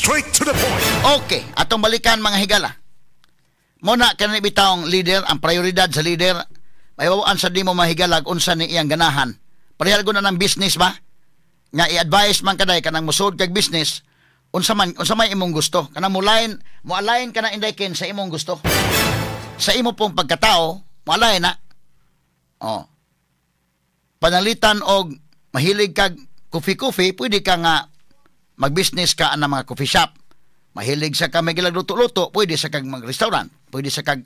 Straight to the point. Okay, atong balikan mga higala. Muna kanang bitawng leader, ang prioridad sa leader, may bawaan sa di mo mahigalag unsa ni iyang ganahan. Parehal ko na ng business ba? Nga i-advise man kaday kanang musud kag business, unsa may imong gusto. Kanang mo align kana inday ken sa imong gusto. Sa imo pong pagkatao, mo align na. Oh. Panalitan og mahilig kag coffee, pwede ka nga mag-business ka ng mga coffee shop. Mahilig sa ka may luto-luto, pwede sa kag mag-restaurant. Pwede sa kag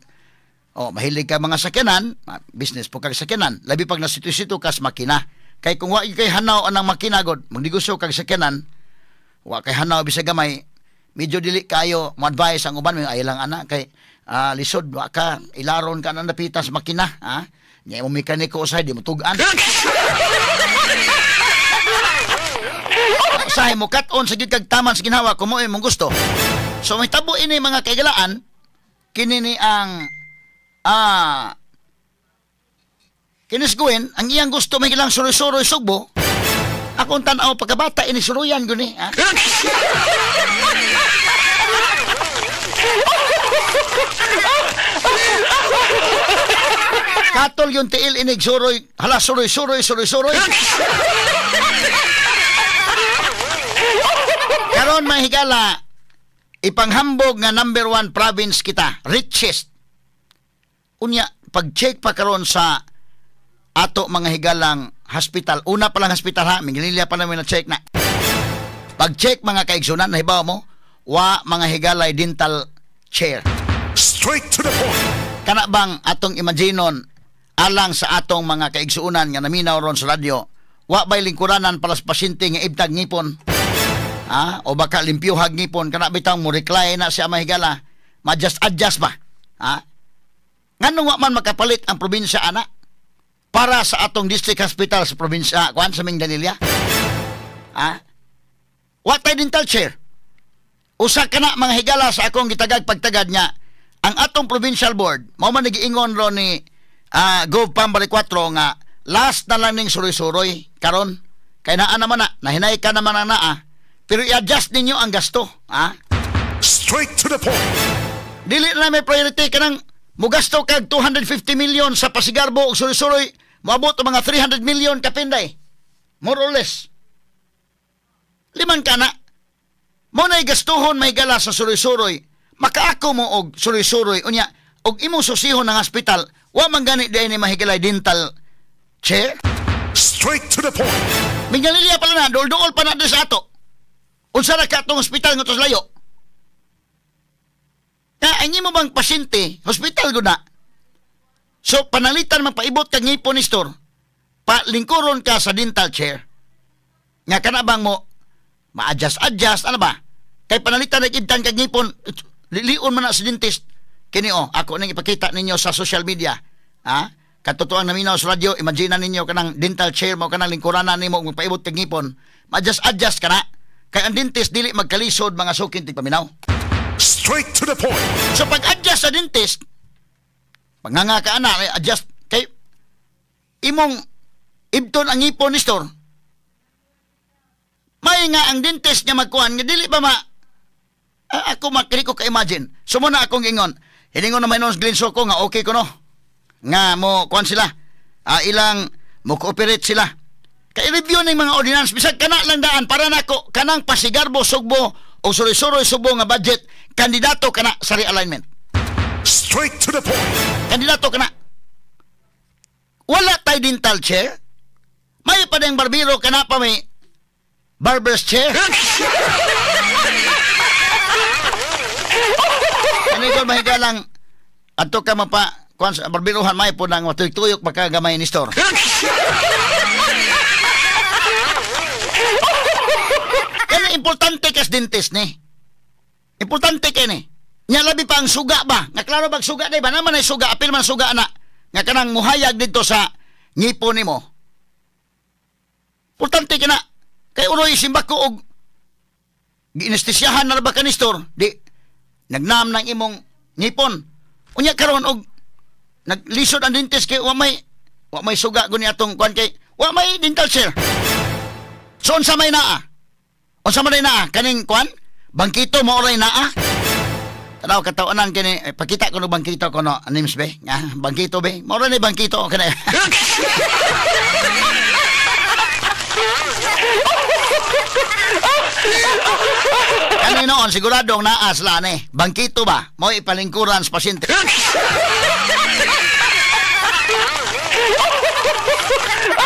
mahilig ka mga sakyanan, business po kag sakyanan. Labi pag nasitu-situ kas makina. Kay kung wa kay hanaw anang makina god, magnegosyo kag sakyanan, wa kay hanaw bisag gamay, medyo dili kayo mo advise ang uban may lang ana kay lisod wa ka ilaron ka nang napitas makina, ha? Nya mo mekaniko usay di mo tugan. Usahay mo cut-on sa gid taman sa ginhawa kung mo imong gusto. So may tabo ini mga kaigalaan kini ni ang kinis guwin ang iyang gusto may ilang suroy-suroy sugbo. Akong tan-aw pagkabata ini suruyan guni, ha? Katol yung tiil inig suroy, hala suroy. Karon mahigala, ipanghambog nga number 1 province kita, richest. Unya, pag-check pa karon sa ato mga higalang hospital, una pa lang hospital ha, mingililya pa namin na-check na. Pag-check mga kaigsunan, nahibaw mo, wa mga higalay dental chair. Straight to the point. Kana bang atong imaginon, alang sa atong mga kaigsuunan nga naminaw ron sa radyo, wa ba'y lingkuranan para sa pasyente nga ibtag ngipon? Ha? O baka limpyuhag ngipon, kana bitang mo recline na siya mahigala, ma-adjust ba? Ha? Nganong wa man makapalit ang probinsya ana para sa atong district hospital sa probinsya kuan sa Mindanilya? Ha? Wa tay dental chair. Usa kana mga higala sa akong gitagag pagtagad niya, ang atong provincial board mao man nagiingon ro ni Gov Pambali 4 nga last na lang ning suroy-suroy karon kay naa naman na nahinay ka naman na naa pero i-adjust ninyo ang gasto, ha? Straight to the point. Dili na may priority kanang mugasto kag 250 million sa Pasigarbo ug suroy-suroy, moabot og mga 300 million kapinday. More or less. Liman kana. Mo nay gastuhon may gala sa suroy-suroy. Makaako mo og suroy-suroy unya og imong susihon ng hospital, wa man gani di ni mahigalay dental chair. Straight to the point. Mingalilya pala na, dool-dool pa na sa ato. Unsa ra ka atong hospital nga tos layo? Ang imo bang pasyente, hospital gud na. So panalitan man paibot kag ngipon ni store, palingkuron ka sa dental chair. Nga kana bang mo ma-adjust ano ba? Kay panalitan na ibtan kag ngipon, lilion man na sa dentist. Kini ako nang ipakita ninyo sa social media. Ha? Katotoang naminaw sa radyo, imagine ninyo kanang dental chair mo kanang lingkuranan nimo ug paibot kag ngipon. Ma-adjust kana. Kay ang dentist dili magkalisod mga sukin tig paminaw. Straight to the point. So pag-adjust sa dentist, panganga ka ana, adjust kay imong ibton ang ngipon ni store. May nga ang dentist niya magkuhan nga dili ba ako makili ko ka-imagine. So muna akong ingon, hiningon na may nose glinso ko nga okay ko no. Nga mo kuhan sila. Ilang mo cooperate sila. Kay review ng mga ordinance bisag kana lang daan para nako kanang Pasigarbo Sugbo o Suroy-Suroy Sugbo nga budget kandidato kana sa realignment. Straight to the point. Kandidato kana. Wala tay dental chair. May pa ding barbero kana pa may barber's chair. Ano ko mahigalang ato ka mapa kuan sa barberohan may po nang matuyok-tuyok baka gamay ni store. Kaya importante kas dentist ni. Importante kay ni. Nya labi pa ang suga ba? Nga klaro bag suga day ba naman ay suga apil man suga na. Nga kanang muhayag dito sa ngipon nimo. Importante kana. Kay uroy simbak ko og giinestisyahan na ba ka ni store? Di nagnam ng imong ngipon. Unya karon og naglisod ang dentist kay wa may suga guni atong kuan kay wa may dental chair. So unsa may naa? Unsa man naa kaning kuan? Bangkito mo oray naa. Tanaw katawanan kini pakita ko no bangkito ko no names be. Nga bangkito be. Mo oray ni bangkito kana. Kanino on siguradong naas la ni. Bangkito ba? Mo ipalingkuran sa pasyente.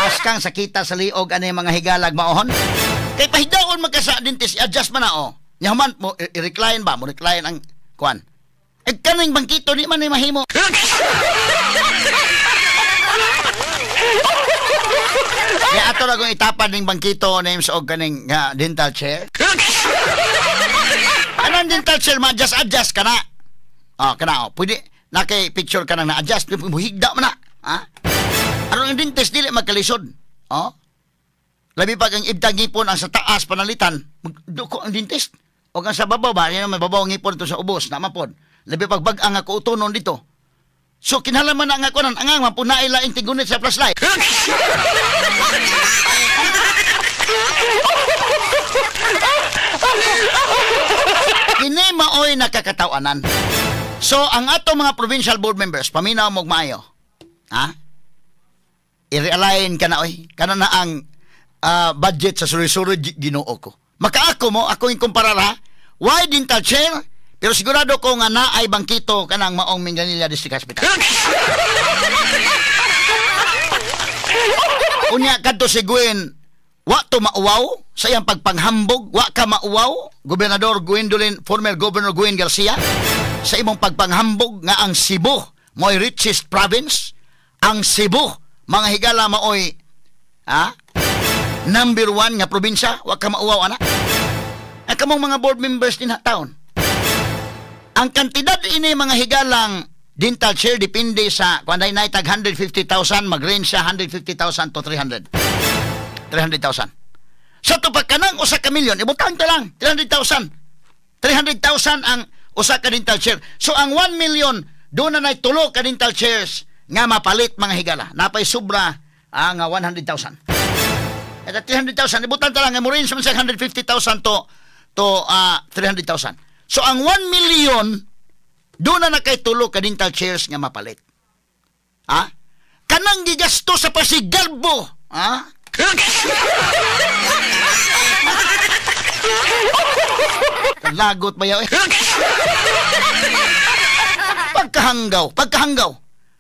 Askang sakita sa liog ani mga higalag maohon. Kay pahidaon magkasa dentist adjust man na o. Nyaman mo i-recline ba? Mo recline ang kuan. Kaning bangkito di man ni mahimo. Ya ato ra kung itapad ning bangkito names og kaning dental chair. Anong dental chair ma-adjust kana? Kana pwede na kay picture ka nang na-adjust, higda man na. Ha? Aron ang dentist dili magkalisod. Labi pag ang ibtang ngipon ang sa taas panalitan, duko ang dentist. O ang sa babaw ba, yan may babaw ang ngipon to sa ubos, na mapod. Labi pag bag-ang ako utonon dito. So kinahalaman na ang ako nun, ang mapunay laing tigunit sa flashlight. Kini maoy nakakatawanan. So ang ato mga provincial board members, paminaw mo maayo. Ha? I-realign ka na oy. Kana na ang budget sa suri-suri Ginoo ko. Makaako mo, ako yung kumparar ha. Why dental chair? Pero sigurado ko nga na ay bangkito kanang maong Mindanilla District Hospital. Unya kadto si Gwen, wa to mauwaw sa iyang pagpanghambog, wa ka mauwaw, Gobernador Gwendolyn, former Governor Gwen Garcia, sa imong pagpanghambog nga ang Cebu mo'y richest province, ang Cebu, mga higala maoy, number 1 nga probinsya, wa ka mauwaw ana. Ang kamong mga board members din taon. Ang kantidad ini mga higalang dental chair depende sa kung anday tag 150,000 mag-range siya 150,000 to 300,000. Sa tupak kanang usa ka milyon ibutang ta lang 300,000 ang usa ka dental chair. So ang 1 million doon na tulo ka dental chairs nga mapalit mga higala. Napay sobra ang 100,000. At 300,000 ibutang ta lang mo range man sa 150,000 to 300,000. So ang 1 million doon na kay tulo ka dental chairs nga mapalit. Kanang gigasto sa pasigalbo. Lagot ba yaw eh? Pagkahanggaw.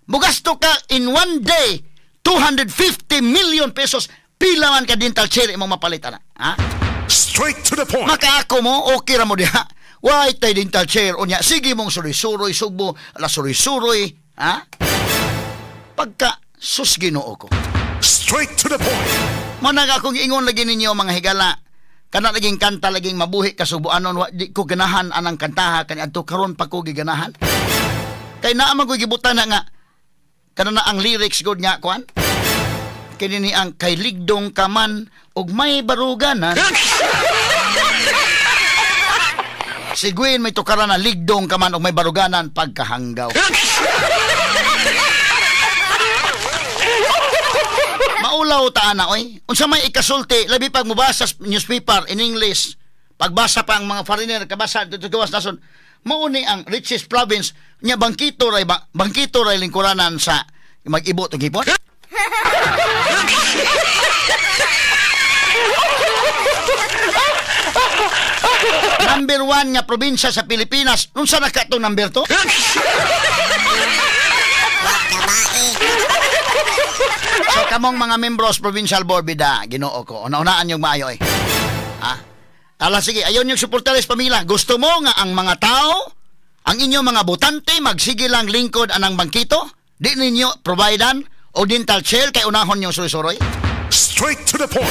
Mugasto ka in one day 250 million pesos. Pila man ka dental chair imong mapalitan na. Straight to the point. Makaako mo, okay ra mo diha. Why tay dental chair unya? Sige mong suroy-suroy sugbo, ala suroy-suroy, Pagka sus Ginoo ko. Straight to the point. Manag akong ingon lagi ninyo mga higala. Kana laging kanta laging mabuhi kasubuanon di ko ganahan anang kantaha kani adto karon pa ko giganahan. Kay naa man ko gibutan na nga kana na ang lyrics god nga kuan. Kini ni ang kay ligdong kaman ug may baruganan. Si Gwen may tukaran na ligdong kaman ug may baruganan pagkahanggaw. Maulaw ta ana oy. Unsa may ikasulti labi pag mubasa sa newspaper in English. Pagbasa pa ang mga foreigner kabasa dito gawas nason. Mao ni ang richest province nya bangkito ray lingkuranan sa mag-ibot og ipon. Number 1 nga probinsya sa Pilipinas. Unsa na ka itong number 2? So kamong mga membros provincial board bida, Ginoo ko. Una-unaan yung maayo eh. Ala sige, ayon yung suportaris pamila. Gusto mo nga ang mga tao, ang inyong mga botante magsige lang lingkod anang bangkito? Di ninyo providean o dental chair kay unahon yung suroy-suroy? Straight to the point.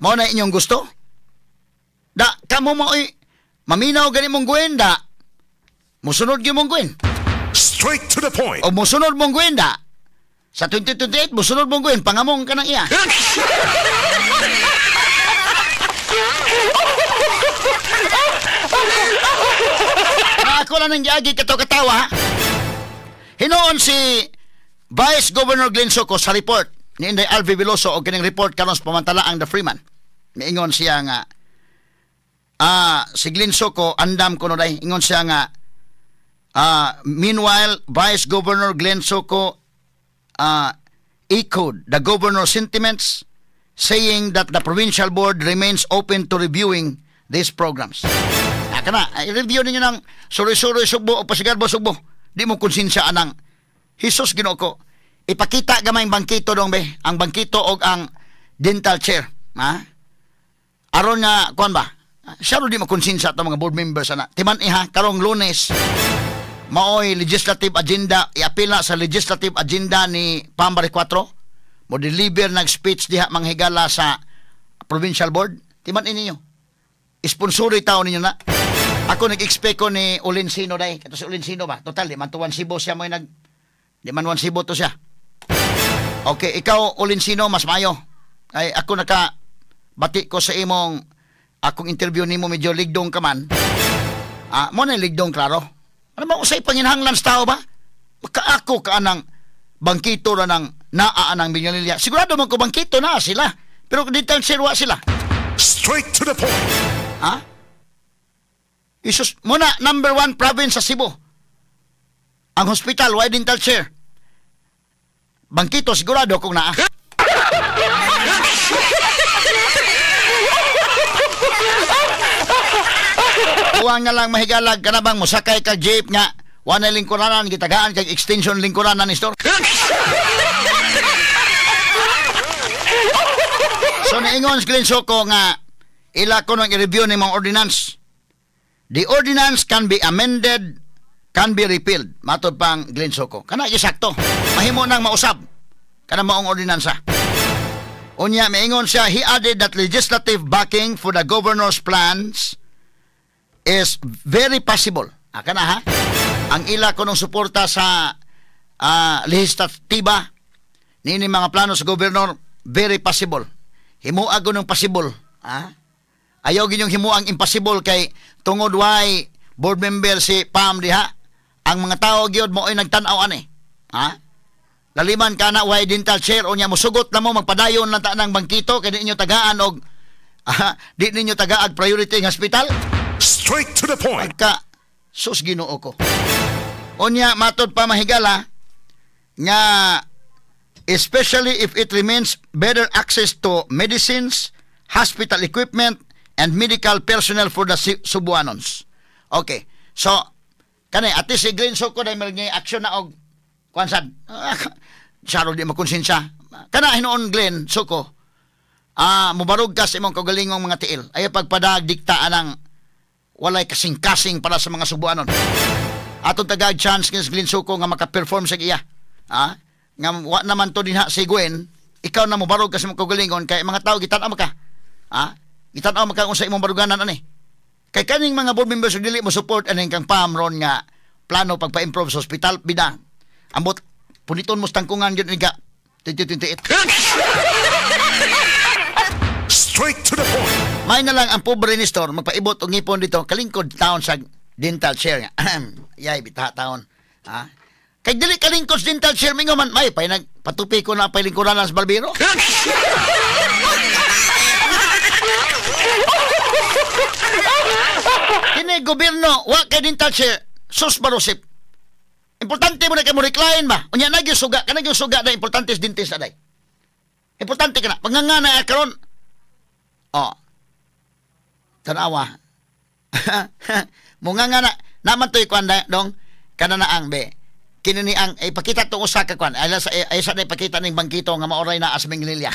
Mo na inyong gusto? Da, kamo mo maminaw gani mong Gwen da. Musunod gyud mong Gwen. Straight to the point. O musunod mong Gwen da. Sa 2028 musunod mong Gwen pangamong kanang iya. Ako lang nang giagi katawa. Hinoon si Vice Governor Glenn Soco sa report ni Inday Alvi Veloso o kining report karon sa pamantalaang The Freeman. Miingon siya nga si Glenn Soko andam kuno day ingon siya nga meanwhile Vice Governor Glenn Soko echoed the governor's sentiments, saying that the provincial board remains open to reviewing these programs. I-review ninyo ng suri-suri Sugbo o Pasigarbo Sugbo. Di mo konsensya anang Hisos Ginoo ko. Ipakita gamay bangkito dong be, ang bangkito og ang dental chair. Aron nga kuan ba? Siya ro di mo konsensya ta mga board members ana. Timan iha karong Lunes maoy legislative agenda, iapila sa legislative agenda ni Pambari 4 mo deliver nag speech diha manghigala sa provincial board. Timan ninyo, sponsori taon ninyo na. Ako nag-expect ko ni Olinsino day, kato si Olinsino ba, total di man tuwan Cebu siya mo di man 1 Cebu to siya. Okay, ikaw Olinsino mas mayo, ay ako bati ko sa imong akong interview nimo medyo ligdong ka man. Mo na ligdong klaro. Ano ba usay panginahanglan sa tao ba? Makaako ka anang bangkito na ng naaanang Binyalilya. Sigurado man ko bangkito na sila. Pero dental chair wa sila. Straight to the point. Isus, muna, number 1 province sa Cebu. Ang hospital, why dental chair? Bangkito, sigurado kung naa. Huwag nga lang mahigalag ka na bang musakay ka jeep nga wana lingkuranan, gitagaan kag extension lingkuranan ni store. So niingon si Glenn Soko nga ila ko nang i-review ni mga ordinance. The ordinance can be amended, can be repealed. Matod pang Glenn Soko. Kana gisakto. Mahimo nang mausab kana maong ordinansa. Unya miingon siya, he added that legislative backing for the governor's plans is very possible. Kana ha? Ang ila ko nung suporta sa legislatiba nini mga plano sa gobernador, very possible. Himuag ko nung possible. Ayaw ginyong himuang impossible kay tungod way board member si Pam diha. Ang mga tao gyud mo ay nagtan-aw ani. Laliman kana way dental chair o nya mosugot na mo magpadayon lang ta ng bangkito kay di ninyo tagaan og di ninyo tagaag priority ng hospital. Straight to the point. Sus Ginoo ko. Unya matod pa mahigala nga especially if it remains better access to medicines, hospital equipment, and medical personnel for the Cebuanons. Okay. So, kanay, at least si Glenn Soko dahil may action na og kwansan. Saro di makonsensya. Kana hinoon Glenn Soko, mubarog ka sa imong kagalingong mga tiil. Ay pagpadag diktaan ng walay kasing-kasing para sa mga Cebuanon. Atong tagag chance kay Glenn Soko nga maka-perform sa iya. Nga wa naman to dinha si Gwen, ikaw na mo barog kasi mo kagalingon kay mga tao gitan-aw ka. Gitan-aw maka unsa imong baruganan ani. Kay kaning mga board members dili mo support aning kang pamron nga plano pagpa-improve sa hospital bida. Ambot puniton mo tangkungan gyud ni ka 2028. Straight to the point. May na lang ang pobre ni store magpaibot og ngipon dito kalingkod taon sa dental chair nga. Yay bitaha taon. Kay dili kalingkod sa dental chair mingo man may pay nagpatupi ko na pay lingkuran sa barbero. Kini gobyerno wa kay dental chair sus barosip. Importante mo na kay mo recline ba? Unya na gyud suga, kana gyud suga na importante sa dentist na day. Importante kana pangangana karon. Tanawa. Mungangana naman toy kwan dong kana na ang be. Kini ni ang ipakita to usa ka kwan. Ay sa ipakita ning bangkito nga maoray na asming lilya.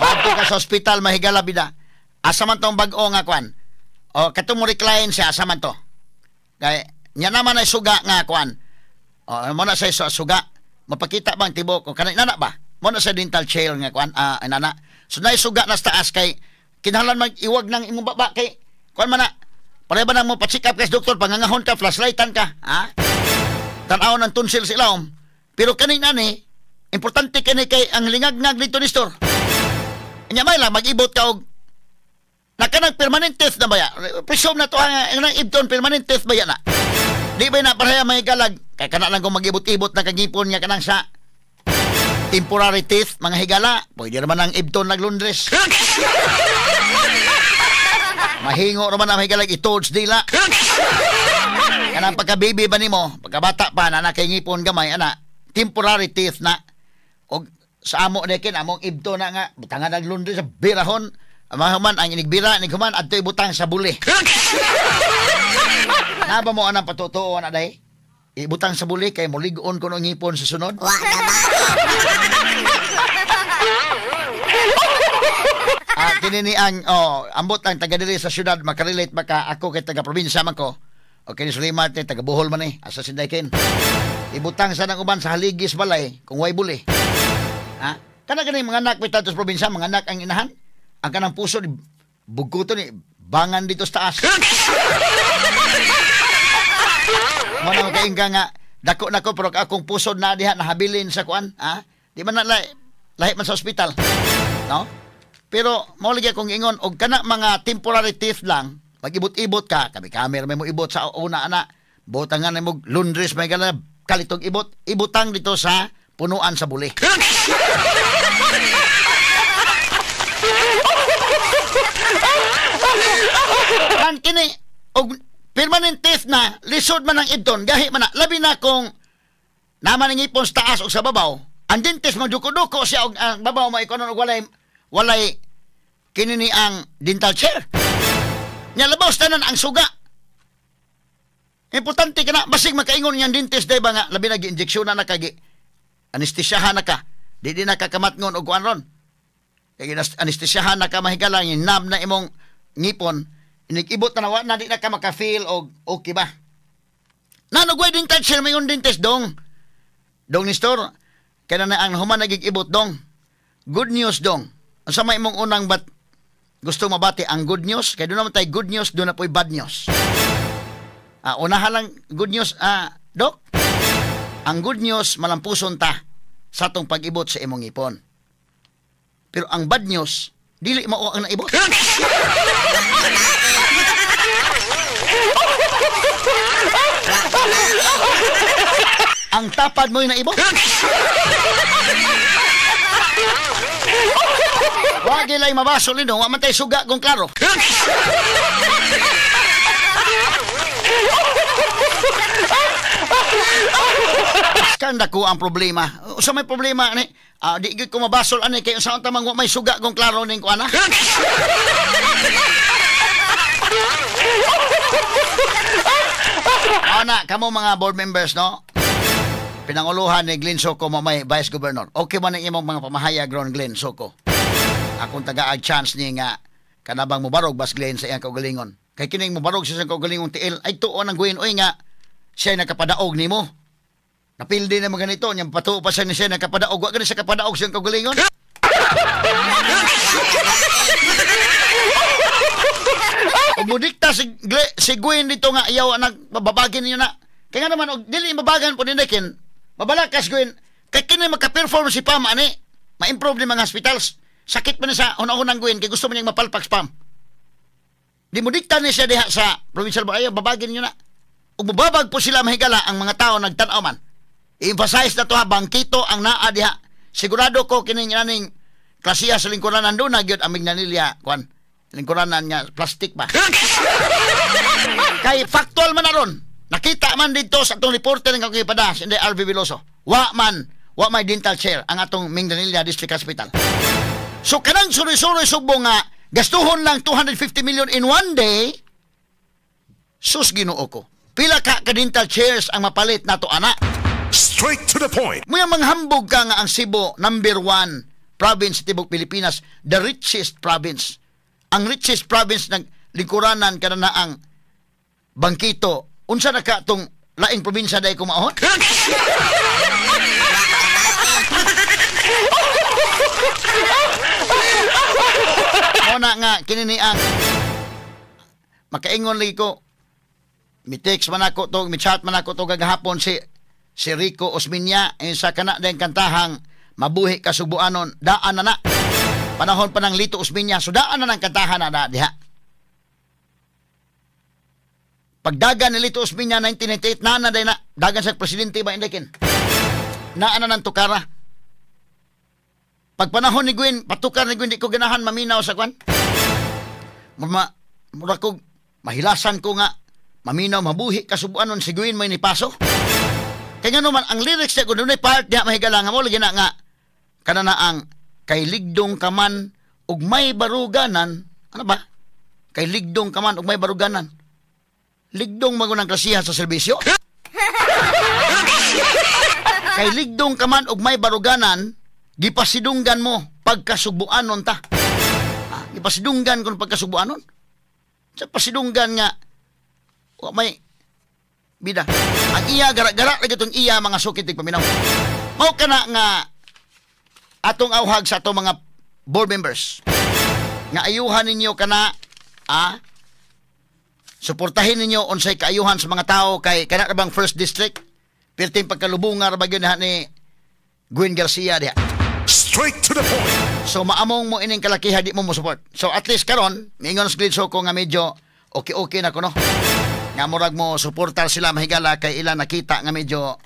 Bago ka sa hospital mahigala bida. Asa man tong bag-o nga kwan. Katong mo recline siya asa man to. Kay nya naman ay suga nga kwan. Mo na sa suga. Mapakita bang tibok o kanay nana ba? Mo na sa dental chair nga kwan nana. So nay suga na sa taas kay kinahanglan mag-iwag ng imong baba kay kwan man na. Pare ba nang mo pa-check up kay doktor pangangahon ka flashlightan ka, Tan-aw ng tonsil sa ilawom. Pero kani nani importante kani kay ang lingag-ngag dito ni store. Nya may lang mag-ibot ka og nakanang permanent test na ba ya? Presume na to ang ibton permanent test ba ya na? Di ba na paraya may galag? Kaya kana lang kung mag-ibot-ibot na kagipon niya kanang sa temporary teeth, mga higala, pwede naman ang ibton naglundres. Mahingo naman ang higala, itoads dila. Kanang pagka-baby ba nimo, pagkabata pa, na kay ngipon gamay, ana, temporary teeth na. O sa amo na kin, among ibto na nga, butangan naglundres sa birahon. Mahuman, ang inigbira, nighuman, adto'y butang sa buli. Naba mo anang patutuo na day? Ibutang sa buli kay muligon ko ng ngipon sa sunod. Kinini ang ambot ang taga diri sa syudad makarelate baka ako kay taga probinsya man ko. O kini Sulimat taga Bohol man asa Sinday-kin. Ibutang sa nang uban sa haligis balay kung way buli. Ha? Kana gani mga anak bitaw sa probinsya, mga anak ang inahan. Ang kanang puso ni bugkuton ni bangan dito sa taas. Manang kaingga nga dako nako pero akong pusod na diha nahabilin sa kuan, ha? Di man na lahi man sa ospital. No? Pero mao lagi akong ingon og kana mga temporary teeth lang, pag-ibot-ibot ka, kami may mo ibot sa una ana, butangan mo laundries may gala kalitog ibutang dito sa punuan sa buli. Kan kini og permanent teeth na, lisod man ang ibton, gahi man na, labi na kung naman ang ipon sa taas o sa babaw, ang dentist magduko-duko siya og ang babaw mo ikonon og walay kinini ang dental chair. Nya labaw tanan ang suga. Importante ka na, basig makaingon niyang dentist day ba nga, labi na gi-injeksyon na kagi, anesthesiahan na ka, di na kakamatngon og kuan ron. Kaya anesthesiahan na ka mahigala, yung nab na imong ngipon, inikibot na na di na ka maka-feel o okay ba? Nanugway dental chair, may yung dentist dong. Dong ni store, kaya na ang human nagigibot dong. Good news dong. Ang sama imong unang gusto mabati ang good news, kaya doon naman tayo good news, doon na po'y bad news. Unahan lang good news, Dok. Ang good news, malampuson ta sa atong pag-ibot sa imong ipon. Pero ang bad news, dili mao ang naibot. Ang tapad mo yung naibot. Wag ilay mabasol nino, wa man tay suga kung klaro. Kanda ko ang problema. Sa may problema ni, di gid ko mabasol ani kay sa tamang wa may suga kung klaro ning ko ana. Ana, kamo mga board members, no? Pinanguluhan ni Glenn Soko mo may Vice Governor. Okay man ang imong mga pamahayag ron, Glenn Soko. Akong taga-ag chance ni nga kanabang mubarog bas Glenn sa iyang kaugalingon. Kay kining mubarog sa kaugalingon tiil ay tuon ang guin oy nga siya nakapadaog nimo. Napildi na mga ganito, niyang patuo pa siya ni siya nakapadaog. Wa gani siya kapadaog siyang kaugalingon. O mudikta si Gwen dito nga ayaw nagbabagin niyo na. Kaya nga naman, dili mabagan po din mabalakas Gwen. Kaya kini makaperform si Pam ani. Ma-improve ni mga hospitals. Sakit pa na sa unang-unang Gwen kaya gusto mo niyang mapalpak Pam. Di mudikta ni siya diha sa provincial ba ayaw babagin niyo na. O mababag po sila mahigala ang mga tao nagtanaw man. I-emphasize na to ha, bangkito ang naa diha. Sigurado ko kining naning klasiya sa lingkuranan doon na gyud amig nanilya kwan. Lingkuranan nga plastic ba. Kay factual man na ron. Nakita man dito sa atong reporter ng kakipadas, hindi RV Veloso. Wa may dental chair ang atong Mindanilla District Hospital. So kanang suri-suri subo nga gastuhon lang 250 million in one day. Sus Ginoo ko. Pila ka dental chairs ang mapalit nato ana? Straight to the point. Muyang manghambog ka nga ang Cebu, number 1 province sa tibok Pilipinas, the richest province. Ang richest province ng lingkuranan kada na ang bangkito. Unsa na ka tong laing probinsya day kumaon? Ona nga kinini ang makaingon lagi ko. Mi-text man ako to, mi-chat man ako to gagahapon si Rico Osminya sa kana den kantahang Mabuhi ka Subuanon, daan na. Panahon pa ng Lito Osminya, so daan na ng kantahan na diha. Pagdagan ni Lito Osminya 1998 na day na dagan sa presidente ba indikin. Naa na ng tukara. Pag panahon ni Gwen, patukar ni Gwen, di ko ganahan maminaw sa kwan. Mura ko, mahilasan ko nga, maminaw, mabuhi, kasubuanon si Gwen may nipaso. Kaya nga naman, ang lyrics niya, kung doon ay part niya, mahigalang mo, lagi na nga, kanana ang, kay ligdong kaman, ug may baruganan, ano ba? Kay ligdong kaman, ug may baruganan. Ligdong magunang klasihan sa serbisyo? Kay ligdong kaman, ug may baruganan, gipasidunggan mo pagkasubuanon ta. Gipasidunggan kung pagkasubuanon. Sa pasidunggan nga may bida. Ang iya gara-gara lagi itong iya mga sukit tig paminaw. Mao kana nga atong awhag sa atong mga board members. Nga ayuhan ninyo kana suportahin ninyo unsay kaayuhan sa mga tao kay kana bang first district perting pagkalubungan ra bagyo ni Gwen Garcia diha. Straight to the point. So maamong mo ining kalakihan di mo support. So at least karon mingon sa Glitso ko nga medyo okay na ko no. Nga murag mo suportar sila mahigala kay ilan nakita nga medyo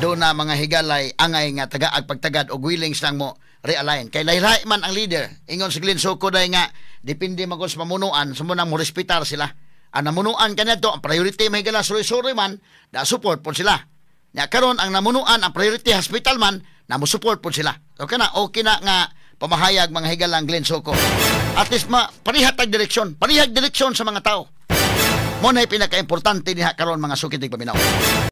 do na mga higalay angay nga tagaag pagtagad og willing silang mo realign. Kay lahi man ang leader. Ingon sa Glitso ko day nga depende man sa pamunuan sumunang mo respetar sila. Ang namunuan kanadto ang priority mahigala suri-suri man da support po sila. Nya karon ang namunuan ang priority hospital man namusupport po sila. Okay na nga pamahayag mga higalang Glen Soco. At least parihag direksyon sa mga tao. Mo na pinaka-importante diha karon mga sukitig paminaw.